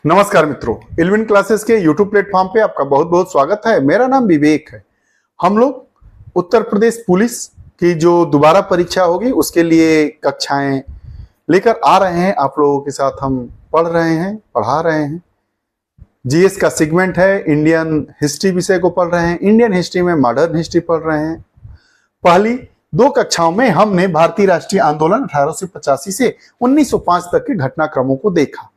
नमस्कार मित्रों, इल्विन क्लासेस के YouTube प्लेटफॉर्म पे आपका बहुत बहुत स्वागत है। मेरा नाम विवेक है। हम लोग उत्तर प्रदेश पुलिस की जो दोबारा परीक्षा होगी उसके लिए कक्षाएं लेकर आ रहे हैं। आप लोगों के साथ हम पढ़ा रहे हैं। जीएस का सेगमेंट है, इंडियन हिस्ट्री विषय को पढ़ रहे हैं। इंडियन हिस्ट्री में मॉडर्न हिस्ट्री पढ़ रहे हैं। पहली दो कक्षाओं में हमने भारतीय राष्ट्रीय आंदोलन 1885 से 1905 तक के घटनाक्रमों को देखा।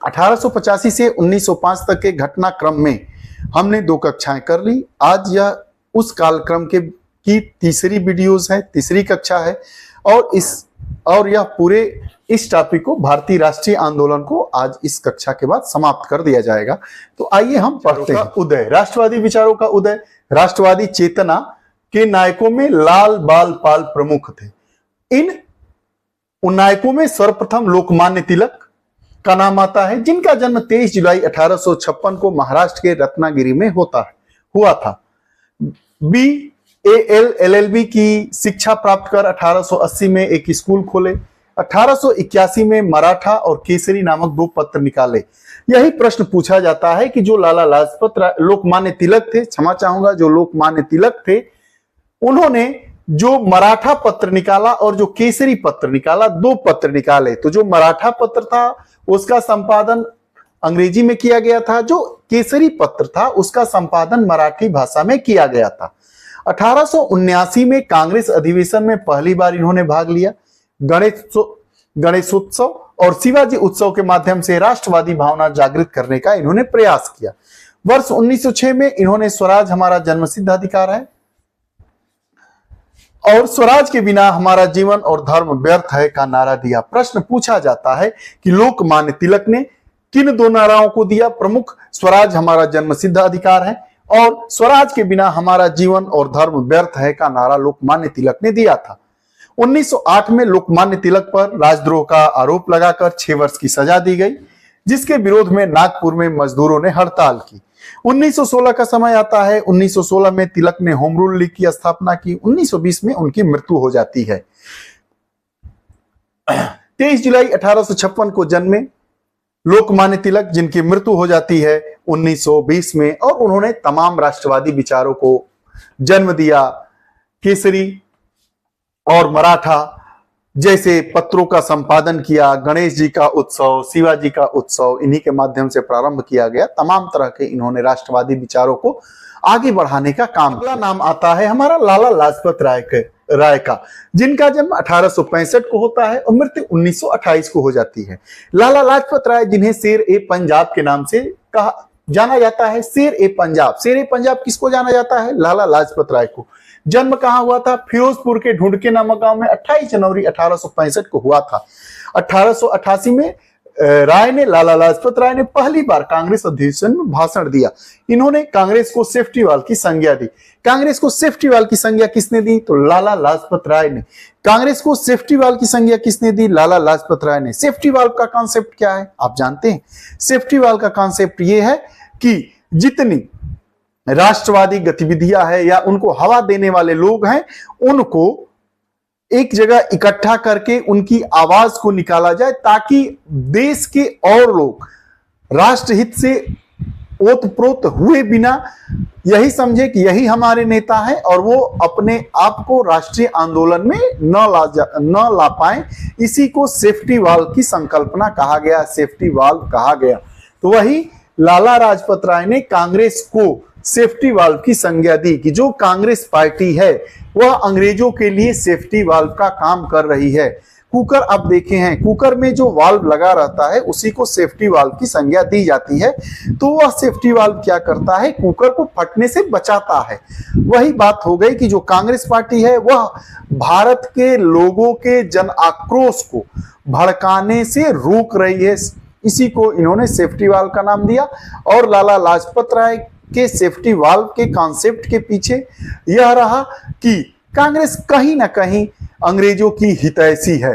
1885 से 1905 तक के घटनाक्रम में हमने दो कक्षाएं कर ली। आज यह उस कालक्रम की तीसरी वीडियोस है, तीसरी कक्षा है और यह पूरे इस टॉपिक को भारतीय राष्ट्रीय आंदोलन को आज इस कक्षा के बाद समाप्त कर दिया जाएगा। तो आइए हम पढ़ते हैं। उदय, राष्ट्रवादी विचारों का उदय। राष्ट्रवादी चेतना के नायकों में लाल बाल पाल प्रमुख थे। इन नायकों में सर्वप्रथम लोकमान्य तिलक का नाम आता है, जिनका जन्म 23 जुलाई 1856 को महाराष्ट्र के रत्नागिरी में हुआ था। BAL LLB की शिक्षा प्राप्त कर 1880 में एक स्कूल खोले। 1881 में मराठा और केसरी नामक दो पत्र निकाले। यही प्रश्न पूछा जाता है कि जो लाला लाजपत राय लोकमान्य तिलक थे, क्षमा चाहूंगा, जो लोकमान्य तिलक थे, उन्होंने जो मराठा पत्र निकाला और जो केसरी पत्र निकाला, दो पत्र निकाले। तो जो मराठा पत्र था उसका संपादन अंग्रेजी में किया गया था, जो केसरी पत्र था उसका संपादन मराठी भाषा में किया गया था। 1879 में कांग्रेस अधिवेशन में पहली बार इन्होंने भाग लिया। गणेशोत्सव और शिवाजी उत्सव के माध्यम से राष्ट्रवादी भावना जागृत करने का इन्होंने प्रयास किया। वर्ष 1906 में इन्होंने स्वराज हमारा जन्मसिद्ध अधिकार है और स्वराज के बिना हमारा जीवन और धर्म व्यर्थ है का नारा दिया। प्रश्न पूछा जाता है कि लोकमान्य तिलक ने किन दो नाराओं को दिया? प्रमुख, स्वराज हमारा जन्मसिद्ध अधिकार है और स्वराज के बिना हमारा जीवन और धर्म व्यर्थ है का नारा लोकमान्य तिलक ने दिया था। 1908 में लोकमान्य तिलक पर राजद्रोह का आरोप लगाकर 6 वर्ष की सजा दी गई, जिसके विरोध में नागपुर में मजदूरों ने हड़ताल की। 1916 का समय आता है। 1916 में तिलक ने होम रूल लीग की स्थापना की। 1920 में उनकी मृत्यु हो जाती है। 23 जुलाई 1856 को जन्मे लोकमान्य तिलक, जिनकी मृत्यु हो जाती है 1920 में, और उन्होंने तमाम राष्ट्रवादी विचारों को जन्म दिया। केसरी और मराठा जैसे पत्रों का संपादन किया। गणेश जी का उत्सव, शिवाजी का उत्सव, इन्हीं के माध्यम से प्रारंभ किया गया। तमाम तरह के इन्होंने राष्ट्रवादी विचारों को आगे बढ़ाने का काम किया। नाम आता है हमारा लाला लाजपत राय का, जिनका जन्म 1865 को होता है और मृत्यु 1928 को हो जाती है। लाला लाजपत राय, जिन्हें शेर ए पंजाब के नाम से जाना जाता है। शेर ए पंजाब किसको जाना जाता है? लाला लाजपत राय को। जन्म कहां हुआ था? फिरोजपुर के ढूंढके नामक गांव में 28 जनवरी 1865 को हुआ था। 1888 में लाला लाजपत राय ने पहली बार कांग्रेस अधिवेशन में भाषण दिया। इन्होंने कांग्रेस को सेफ्टी वाल की संज्ञा दी। कांग्रेस को सेफ्टी वाल की संज्ञा किसने दी? तो लाला लाजपत राय ने। कांग्रेस को सेफ्टी वाल की संज्ञा किसने दी? लाला लाजपत राय ने। सेफ्टी वाल का कॉन्सेप्ट क्या है आप जानते हैं? सेफ्टी वाल का कॉन्सेप्ट यह है कि जितनी राष्ट्रवादी गतिविधियां है या उनको हवा देने वाले लोग हैं, उनको एक जगह इकट्ठा करके उनकी आवाज को निकाला जाए, ताकि देश के और लोग राष्ट्रहित से ओतप्रोत हुए बिना यही समझे कि यही हमारे नेता हैं और वो अपने आप को राष्ट्रीय आंदोलन में न ला पाए। इसी को सेफ्टी वाल की संकल्पना कहा गया, सेफ्टी वाल कहा गया। तो वही लाला लाजपत राय ने कांग्रेस को सेफ्टी वाल्व की संज्ञा दी कि जो कांग्रेस पार्टी है वह अंग्रेजों के लिए सेफ्टी वाल्व का काम कर रही है। कुकर आप देखे हैं, कुकर में जो वाल्व लगा रहता है उसी को सेफ्टी वाल्व की संज्ञा दी जाती है। तो वह सेफ्टी वाल्व क्या करता है? कुकर को फटने से बचाता है। वही बात हो गई कि जो कांग्रेस पार्टी है वह भारत के लोगों के जन आक्रोश को भड़काने से रोक रही है। इसी को इन्होंने सेफ्टी वाल्व का नाम दिया। और लाला लाजपत राय के सेफ्टी वाल्व के कॉन्सेप्ट के पीछे यह रहा कि कांग्रेस कहीं ना कहीं अंग्रेजों की हितैषी है।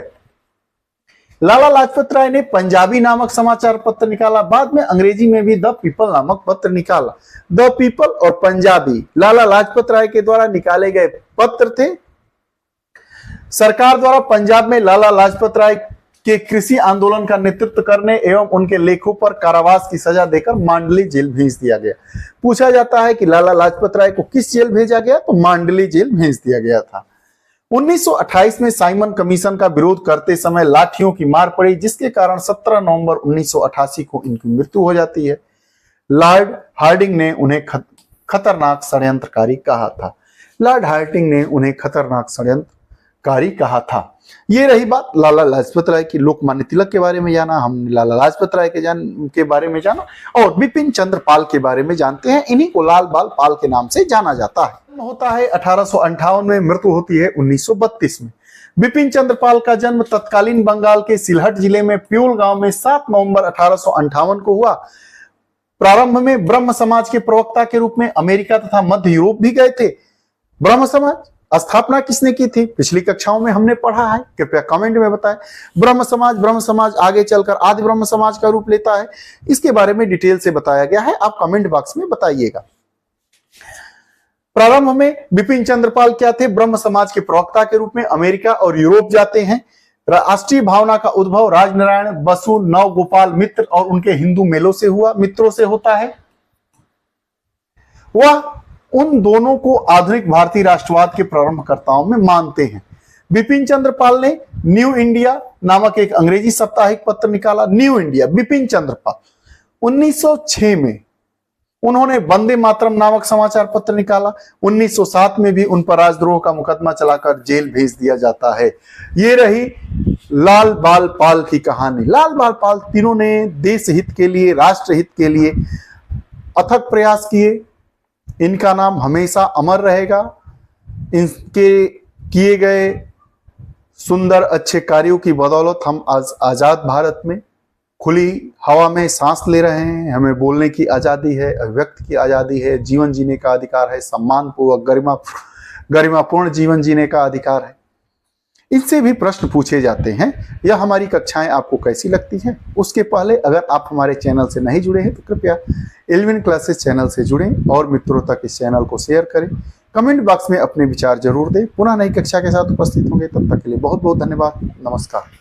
लाला लाजपत राय ने पंजाबी नामक समाचार पत्र निकाला। बाद में अंग्रेजी में भी द पीपल नामक पत्र निकाला। द पीपल और पंजाबी लाला लाजपत राय के द्वारा निकाले गए पत्र थे। सरकार द्वारा पंजाब में लाला लाजपत राय के कृषि आंदोलन का नेतृत्व करने एवं उनके लेखों पर कारावास की सजा देकर मांडली जेल भेज दिया गया। पूछा जाता है कि लाला लाजपत राय को किस जेल भेजा गया, तो मांडली जेल भेज दिया गया था। 1928 में साइमन कमीशन का विरोध करते समय लाठियों की मार पड़ी, जिसके कारण 17 नवंबर 1988 को इनकी मृत्यु हो जाती है। लॉर्ड हार्डिंग ने उन्हें खतरनाक षड्यंत्रकारी कहा था। लॉर्ड हार्डिंग ने उन्हें खतरनाक षड्यंत्रकारी कहा था। ये रही बात लाला लाजपत राय की। लोकमान्य तिलक के बारे में जाना, हमने लाला लाजपत राय के बारे में जाना, और बिपिन चंद्र पाल के बारे में जानते हैं। इन्हीं को लाल बाल पाल के नाम से जाना जाता है। जन्म होता है 1858 में, मृत्यु होती है 1932 में। बिपिन चंद्र पाल का जन्म तत्कालीन बंगाल के सिलहट जिले में प्यूल गांव में 7 नवंबर 1858 को हुआ। प्रारंभ में ब्रह्म समाज के प्रवक्ता के रूप में अमेरिका तथा मध्य यूरोप भी गए थे। ब्रह्म समाज स्थापना किसने की थी, पिछली कक्षाओं में हमने पढ़ा है, कृपया कमेंट में बताएं। ब्रह्म समाज आगे चलकर आदि ब्रह्म समाज का रूप लेता है, इसके बारे में डिटेल से बताया गया है, आप कमेंट बॉक्स में बताइएगा। प्रारंभ में बिपिन चंद्र पाल क्या थे, ब्रह्म समाज के प्रवक्ता के रूप में अमेरिका और यूरोप जाते हैं। राष्ट्रीय भावना का उद्भव राजनारायण बसु, नव गोपाल मित्र और उनके हिंदू मित्रों से होता है। वह उन दोनों को आधुनिक भारतीय राष्ट्रवाद के प्रारंभकर्ताओं में मानते हैं। बिपिन चंद्र पाल ने न्यू इंडिया नामक एक अंग्रेजी साप्ताहिक पत्र निकाला। New India, Bipin Chandra Pal. 1906 में उन्होंने वंदे मातरम नामक समाचार पत्र निकाला। 1907 में भी उन पर राजद्रोह का मुकदमा चलाकर जेल भेज दिया जाता है। ये रही लाल बाल पाल की कहानी। लाल बाल पाल तीनों ने देश हित के लिए, राष्ट्र हित के लिए अथक प्रयास किए। इनका नाम हमेशा अमर रहेगा। इनके किए गए सुंदर अच्छे कार्यों की बदौलत हम आज आजाद भारत में खुली हवा में सांस ले रहे हैं। हमें बोलने की आजादी है, अभिव्यक्ति की आजादी है, जीवन जीने का अधिकार है, सम्मानपूर्वक गरिमापूर्ण जीवन जीने का अधिकार है। इनसे भी प्रश्न पूछे जाते हैं। यह हमारी कक्षाएं आपको कैसी लगती हैं? उसके पहले अगर आप हमारे चैनल से नहीं जुड़े हैं तो कृपया एल्विन क्लासेस चैनल से जुड़ें और मित्रों तक इस चैनल को शेयर करें। कमेंट बॉक्स में अपने विचार जरूर दें। पुनः नई कक्षा के साथ उपस्थित होंगे, तब तक के लिए बहुत बहुत धन्यवाद। नमस्कार।